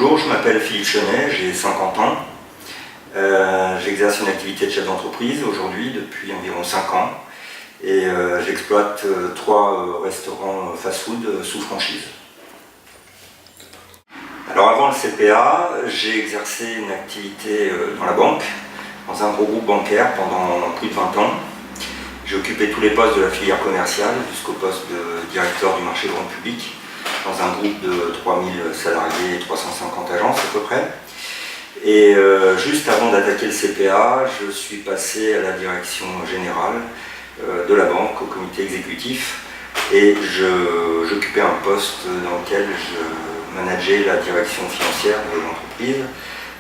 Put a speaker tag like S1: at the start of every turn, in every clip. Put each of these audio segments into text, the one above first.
S1: Bonjour, je m'appelle Philippe Chenet, j'ai 50 ans. J'exerce une activité de chef d'entreprise aujourd'hui depuis environ 5 ans et j'exploite 3 restaurants fast-food sous franchise. Alors avant le CPA, j'ai exercé une activité dans la banque, dans un gros groupe bancaire pendant plus de 20 ans. J'ai occupé tous les postes de la filière commerciale jusqu'au poste de directeur du marché grand public dans un groupe de 3000 salariés et 350 agences à peu près. Et juste avant d'attaquer le CPA, je suis passé à la direction générale de la banque, au comité exécutif, et j'occupais un poste dans lequel je manageais la direction financière de l'entreprise,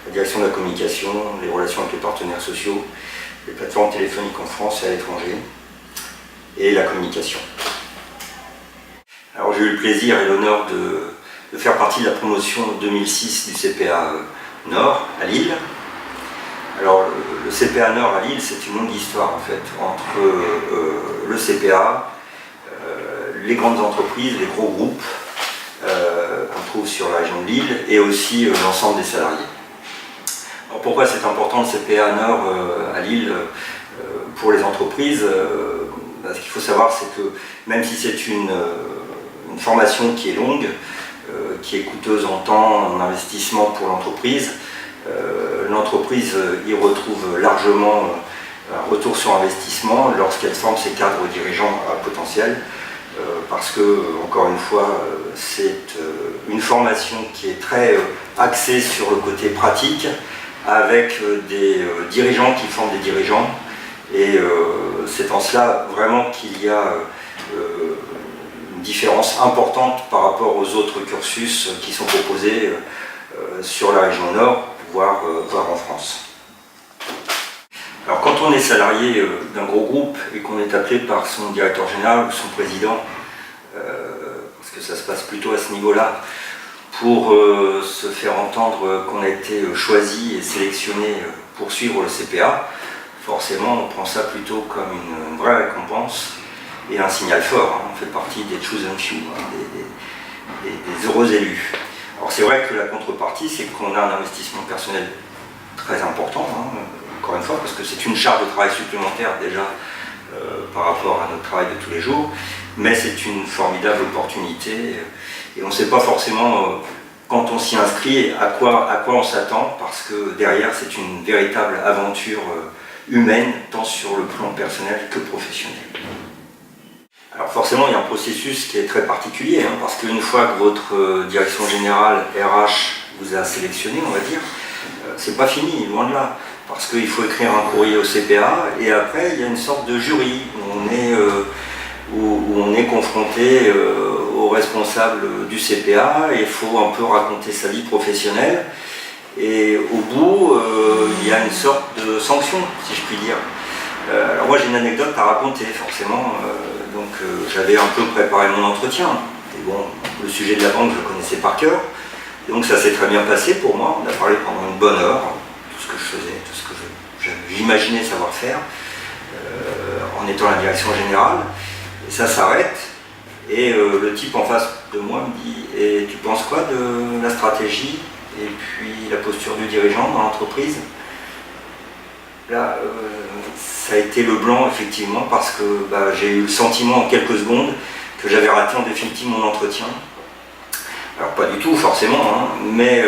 S1: la direction de la communication, les relations avec les partenaires sociaux, les plateformes téléphoniques en France et à l'étranger, et la communication. Alors j'ai eu le plaisir et l'honneur de faire partie de la promotion 2006 du CPA Nord à Lille. Alors le CPA Nord à Lille, c'est une longue histoire en fait, entre le CPA, les grandes entreprises, les gros groupes qu'on trouve sur la région de Lille et aussi l'ensemble des salariés. Alors pourquoi c'est important le CPA Nord à Lille pour les entreprises? Ce qu'il faut savoir, c'est que même si c'est une formation qui est longue, qui est coûteuse en temps, en investissement pour l'entreprise, l'entreprise y retrouve largement un retour sur investissement lorsqu'elle forme ses cadres dirigeants à potentiel, parce que, encore une fois, c'est une formation qui est très axée sur le côté pratique, avec des dirigeants qui forment des dirigeants, et c'est en cela vraiment qu'il y a une différence importante par rapport aux autres cursus qui sont proposés sur la région Nord, voire en France. Alors quand on est salarié d'un gros groupe et qu'on est appelé par son directeur général ou son président, parce que ça se passe plutôt à ce niveau-là, pour se faire entendre qu'on a été choisi et sélectionné pour suivre le CPA, forcément on prend ça plutôt comme une vraie récompense et un signal fort. On fait partie des chosen few, des heureux élus. Alors c'est vrai que la contrepartie, c'est qu'on a un investissement personnel très important, encore une fois, parce que c'est une charge de travail supplémentaire déjà par rapport à notre travail de tous les jours, mais c'est une formidable opportunité et on ne sait pas forcément quand on s'y inscrit à quoi on s'attend, parce que derrière c'est une véritable aventure humaine, tant sur le plan personnel que professionnel. Alors forcément, il y a un processus qui est très particulier, parce qu'une fois que votre direction générale RH vous a sélectionné, on va dire, c'est pas fini, loin de là. Parce qu'il faut écrire un courrier au CPA, et après, il y a une sorte de jury où on est confronté aux responsables du CPA, et il faut un peu raconter sa vie professionnelle. Et au bout, il y a une sorte de sanction, si je puis dire. Alors moi j'ai une anecdote à raconter forcément, j'avais un peu préparé mon entretien, et bon, le sujet de la banque je le connaissais par cœur, et donc ça s'est très bien passé pour moi. On a parlé pendant une bonne heure, tout ce que je faisais, tout ce que j'imaginais savoir faire, en étant la direction générale, et ça s'arrête, et le type en face de moi me dit « Et tu penses quoi de la stratégie et puis la posture du dirigeant dans l'entreprise ?» Là, ça a été le blanc effectivement, parce que j'ai eu le sentiment en quelques secondes que j'avais raté en définitive mon entretien. Alors pas du tout forcément, mais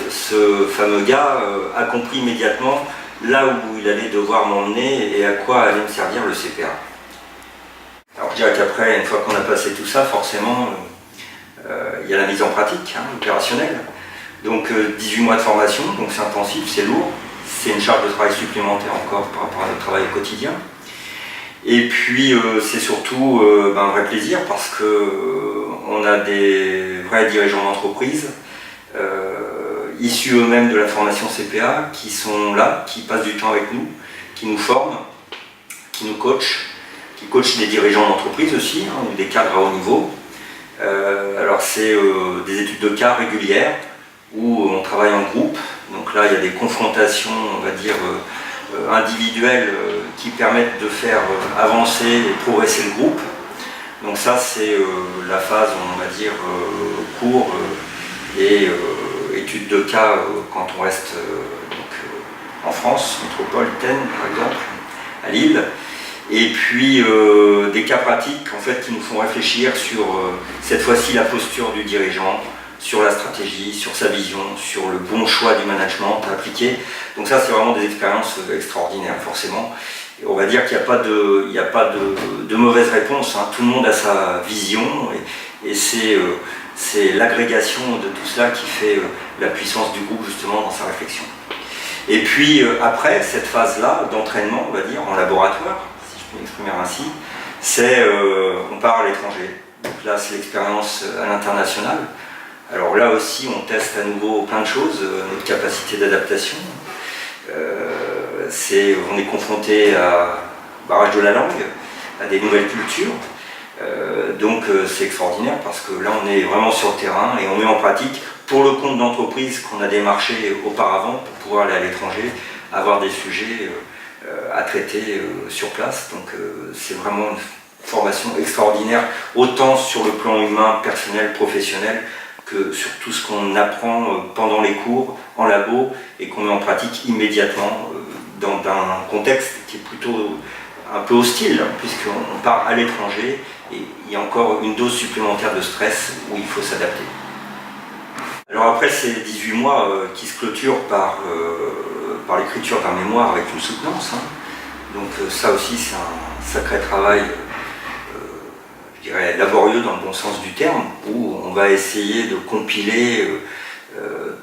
S1: ce fameux gars a compris immédiatement là où il allait devoir m'emmener et à quoi allait me servir le CPA. Alors je dirais qu'après, une fois qu'on a passé tout ça, forcément, il y a la mise en pratique, opérationnelle. Donc 18 mois de formation, donc c'est intensif, c'est lourd. C'est une charge de travail supplémentaire encore par rapport à notre travail quotidien. Et puis c'est surtout un vrai plaisir, parce qu'on a des vrais dirigeants d'entreprise, issus eux-mêmes de la formation CPA, qui sont là, qui passent du temps avec nous, qui nous forment, qui nous coachent, qui coachent des dirigeants d'entreprise aussi, des cadres à haut niveau. Alors c'est des études de cas régulières, où on travaille en groupe. Donc là, il y a des confrontations, on va dire, individuelles qui permettent de faire avancer et progresser le groupe. Donc ça, c'est la phase, on va dire, cours et étude de cas quand on reste en France, métropolitaine par exemple, à Lille. Et puis des cas pratiques en fait, qui nous font réfléchir sur cette fois-ci la posture du dirigeant, sur la stratégie, sur sa vision, sur le bon choix du management à appliquer. Donc ça c'est vraiment des expériences extraordinaires forcément. Et on va dire qu'il n'y a pas de mauvaise réponse, hein. Tout le monde a sa vision et c'est l'agrégation de tout cela qui fait la puissance du groupe justement dans sa réflexion. Et puis après cette phase-là d'entraînement, on va dire, en laboratoire, si je peux m'exprimer ainsi, c'est on part à l'étranger. Donc là c'est l'expérience à l'international. Alors là aussi on teste à nouveau plein de choses, notre capacité d'adaptation. On est confronté à barrage de la langue, à des nouvelles cultures. Donc c'est extraordinaire parce que là on est vraiment sur le terrain et on met en pratique pour le compte d'entreprises qu'on a démarché auparavant pour pouvoir aller à l'étranger, avoir des sujets à traiter sur place. Donc c'est vraiment une formation extraordinaire, autant sur le plan humain, personnel, professionnel, que sur tout ce qu'on apprend pendant les cours, en labo, et qu'on met en pratique immédiatement dans un contexte qui est plutôt un peu hostile, puisqu'on part à l'étranger et il y a encore une dose supplémentaire de stress où il faut s'adapter. Alors après ces 18 mois qui se clôturent par l'écriture d'un mémoire avec une soutenance, hein, donc ça aussi c'est un sacré travail, je dirais laborieux dans le bon sens du terme, où on va essayer de compiler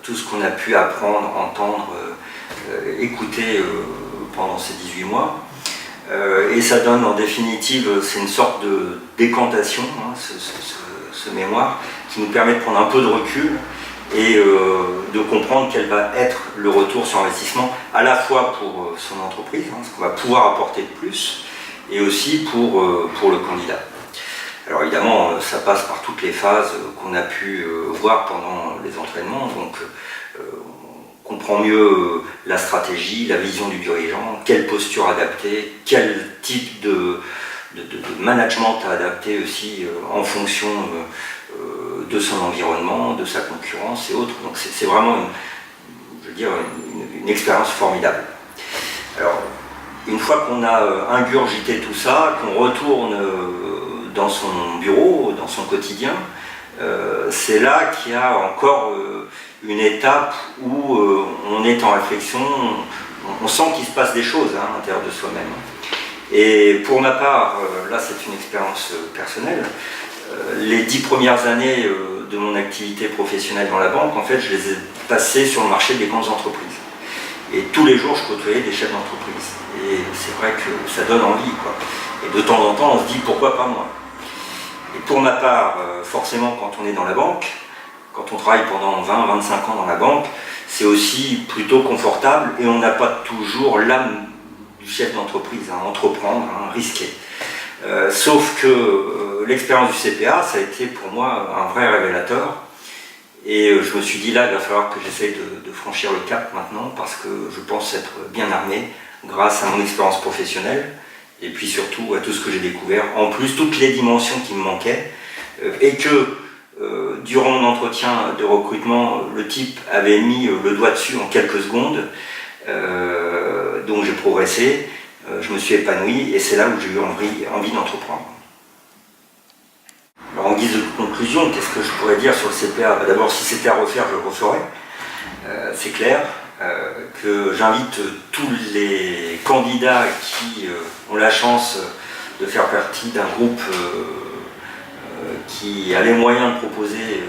S1: tout ce qu'on a pu apprendre, entendre, écouter pendant ces 18 mois. Et ça donne en définitive, c'est une sorte de décantation, hein, ce mémoire, qui nous permet de prendre un peu de recul et de comprendre quel va être le retour sur investissement, à la fois pour son entreprise, hein, ce qu'on va pouvoir apporter de plus, et aussi pour le candidat. Alors évidemment, ça passe par toutes les phases qu'on a pu voir pendant les entraînements, donc on comprend mieux la stratégie, la vision du dirigeant, quelle posture adapter, quel type de management à adapter aussi en fonction de son environnement, de sa concurrence et autres. Donc c'est vraiment une expérience formidable. Alors, une fois qu'on a ingurgité tout ça, qu'on retourne dans son bureau, dans son quotidien, c'est là qu'il y a encore une étape où on est en réflexion, on sent qu'il se passe des choses hein, à l'intérieur de soi-même. Et pour ma part, là c'est une expérience personnelle, les 10 premières années de mon activité professionnelle dans la banque, en fait je les ai passées sur le marché des grandes entreprises. Et tous les jours je côtoyais des chefs d'entreprise. Et c'est vrai que ça donne envie, quoi. Et de temps en temps on se dit pourquoi pas moi. Et pour ma part, forcément quand on est dans la banque, quand on travaille pendant 20-25 ans dans la banque, c'est aussi plutôt confortable et on n'a pas toujours l'âme du chef d'entreprise à entreprendre, à risquer. Sauf que l'expérience du CPA, ça a été pour moi un vrai révélateur. Et je me suis dit là, il va falloir que j'essaye de franchir le cap maintenant parce que je pense être bien armé grâce à mon expérience professionnelle et puis surtout à tout ce que j'ai découvert. En plus, toutes les dimensions qui me manquaient et que durant mon entretien de recrutement, le type avait mis le doigt dessus en quelques secondes, donc j'ai progressé, je me suis épanoui et c'est là où j'ai eu envie d'entreprendre. Alors en guise de conclusion, qu'est-ce que je pourrais dire sur le CPA? D'abord, si c'était à refaire, je le referais, c'est clair, que j'invite tous les candidats qui ont la chance de faire partie d'un groupe qui a les moyens de proposer,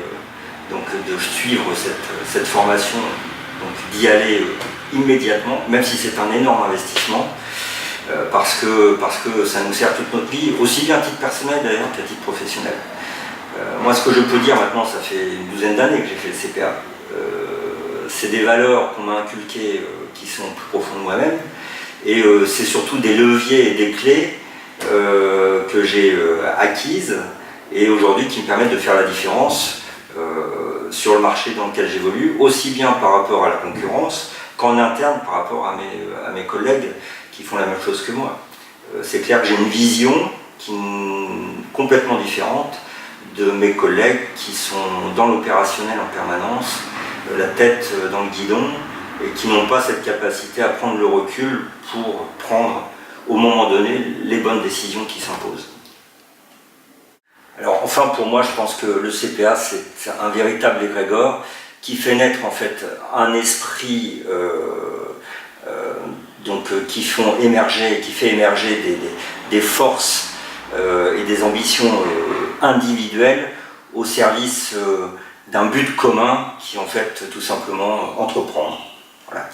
S1: donc de suivre cette formation, donc d'y aller immédiatement, même si c'est un énorme investissement, parce que ça nous sert toute notre vie, aussi bien à titre personnel d'ailleurs qu'à titre professionnel. Moi ce que je peux dire maintenant, ça fait une douzaine d'années que j'ai fait le CPA, c'est des valeurs qu'on m'a inculquées qui sont plus profondes de moi-même, et c'est surtout des leviers et des clés que j'ai acquises, et aujourd'hui qui me permettent de faire la différence sur le marché dans lequel j'évolue, aussi bien par rapport à la concurrence qu'en interne par rapport à mes collègues qui font la même chose que moi. C'est clair que j'ai une vision complètement différente de mes collègues qui sont dans l'opérationnel en permanence, la tête dans le guidon et qui n'ont pas cette capacité à prendre le recul pour prendre au moment donné les bonnes décisions qui s'imposent. Alors enfin pour moi je pense que le CPA c'est un véritable égrégore qui fait naître en fait un esprit qui fait émerger des forces et des ambitions individuelles au service d'un but commun qui est en fait tout simplement entreprendre. Voilà.